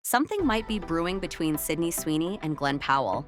something might be brewing between Sweeney and Glen Powell.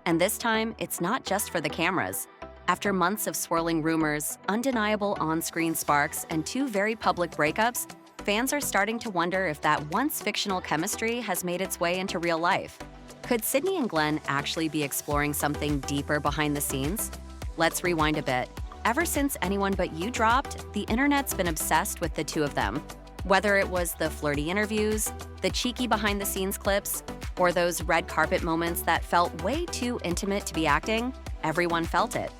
And this time, it's not just for the cameras. After months of swirling rumors, undeniable on-screen sparks, and two very public breakups, fans are starting to wonder if that once-fictional chemistry has made its way into real life. Could Sydney and Glen actually be exploring something deeper behind the scenes? Let's rewind a bit. Ever since Anyone But You dropped, the internet's been obsessed with the two of them. Whether it was the flirty interviews, the cheeky behind-the-scenes clips, or those red carpet moments that felt way too intimate to be acting, everyone felt it.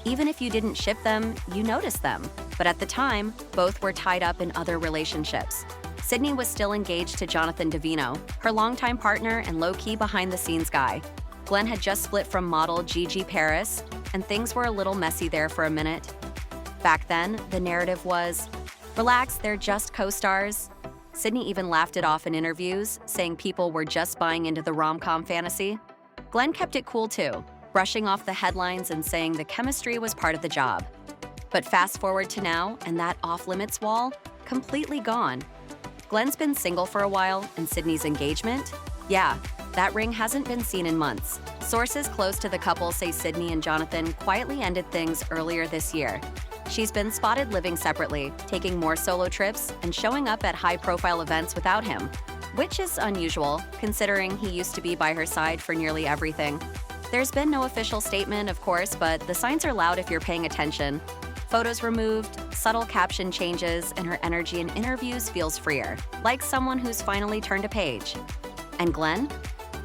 Even if you didn't ship them, you noticed them. But at the time, both were tied up in other relationships. Sydney was still engaged to Jonathan Davino, her longtime partner and low-key behind-the-scenes guy. Glen had just split from model Gigi Paris, and things were a little messy there for a minute. Back then, the narrative was, relax, they're just co-stars. Sydney even laughed it off in interviews, saying people were just buying into the rom-com fantasy. Glen kept it cool too, brushing off the headlines and saying the chemistry was part of the job. But fast forward to now, and that off-limits wall, completely gone. Glen's been single for a while, and Sydney's engagement? Yeah, that ring hasn't been seen in months. Sources close to the couple say Sydney and Jonathan quietly ended things earlier this year. She's been spotted living separately, taking more solo trips, and showing up at high-profile events without him, which is unusual, considering he used to be by her side for nearly everything. There's been no official statement, of course, but the signs are loud if you're paying attention. Photos removed, subtle caption changes, and her energy in interviews feels freer, like someone who's finally turned a page. And Glen?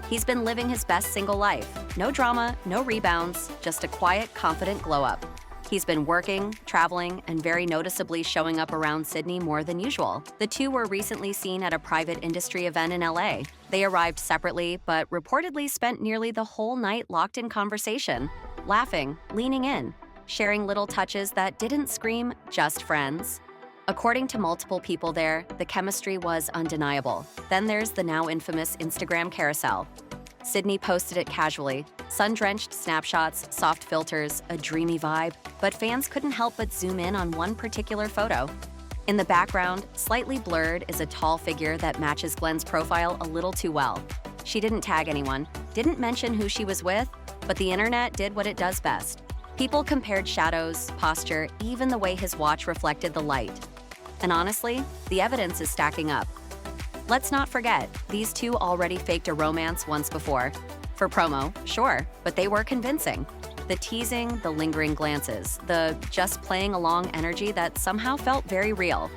He's been living his best single life. No drama, no rebounds, just a quiet, confident glow-up. He's been working, traveling, and very noticeably showing up around Sydney more than usual. The two were recently seen at a private industry event in LA. They arrived separately, but reportedly spent nearly the whole night locked in conversation, laughing, leaning in, sharing little touches that didn't scream, just friends. According to multiple people there, the chemistry was undeniable. Then there's the now infamous Instagram carousel. Sydney posted it casually, sun-drenched snapshots, soft filters, a dreamy vibe, but fans couldn't help but zoom in on one particular photo. In the background, slightly blurred, is a tall figure that matches Glen's profile a little too well. She didn't tag anyone, didn't mention who she was with, but the internet did what it does best. People compared shadows, posture, even the way his watch reflected the light. And honestly, the evidence is stacking up. Let's not forget, these two already faked a romance once before. For promo, sure, but they were convincing. The teasing, the lingering glances, the just playing along energy that somehow felt very real.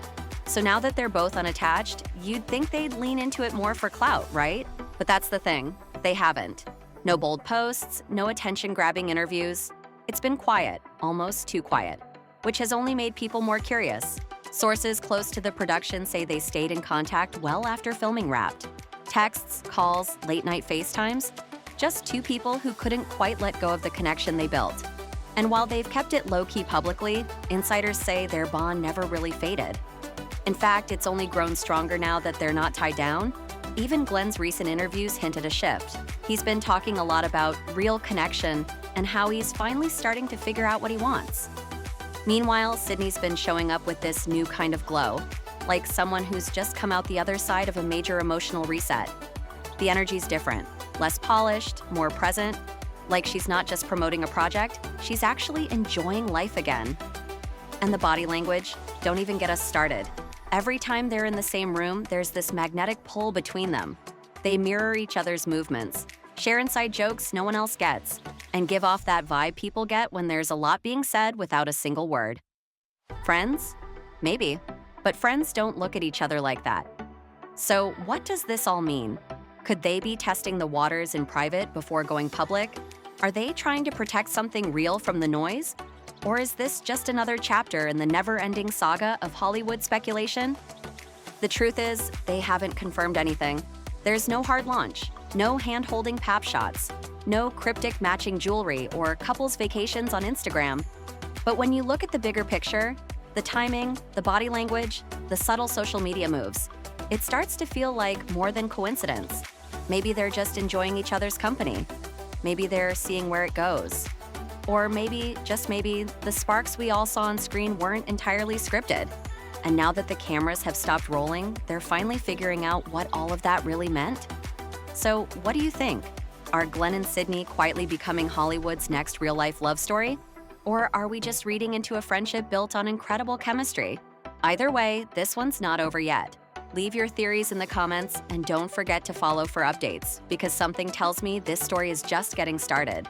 So now that they're both unattached, you'd think they'd lean into it more for clout, right? But that's the thing, they haven't. No bold posts, no attention-grabbing interviews. It's been quiet, almost too quiet, which has only made people more curious. Sources close to the production say they stayed in contact well after filming wrapped. Texts, calls, late-night FaceTimes, just two people who couldn't quite let go of the connection they built. And while they've kept it low-key publicly, insiders say their bond never really faded. In fact, it's only grown stronger now that they're not tied down. Even Glen's recent interviews hinted a shift. He's been talking a lot about real connection and how he's finally starting to figure out what he wants. Meanwhile, Sydney's been showing up with this new kind of glow, like someone who's just come out the other side of a major emotional reset. The energy's different, less polished, more present, like she's not just promoting a project, she's actually enjoying life again. And the body language, don't even get us started. Every time they're in the same room, there's this magnetic pull between them. They mirror each other's movements, share inside jokes no one else gets, and give off that vibe people get when there's a lot being said without a single word. Friends? Maybe. But friends don't look at each other like that. So what does this all mean? Could they be testing the waters in private before going public? Are they trying to protect something real from the noise? Or is this just another chapter in the never-ending saga of Hollywood speculation? The truth is, they haven't confirmed anything. There's no hard launch, no hand-holding pap shots, no cryptic matching jewelry or couples vacations on Instagram. But when you look at the bigger picture, the timing, the body language, the subtle social media moves, it starts to feel like more than coincidence. Maybe they're just enjoying each other's company. Maybe they're seeing where it goes. Or maybe, just maybe, the sparks we all saw on screen weren't entirely scripted. And now that the cameras have stopped rolling, they're finally figuring out what all of that really meant. So, what do you think? Are Glen and Sydney quietly becoming Hollywood's next real-life love story? Or are we just reading into a friendship built on incredible chemistry? Either way, this one's not over yet. Leave your theories in the comments and don't forget to follow for updates, because something tells me this story is just getting started.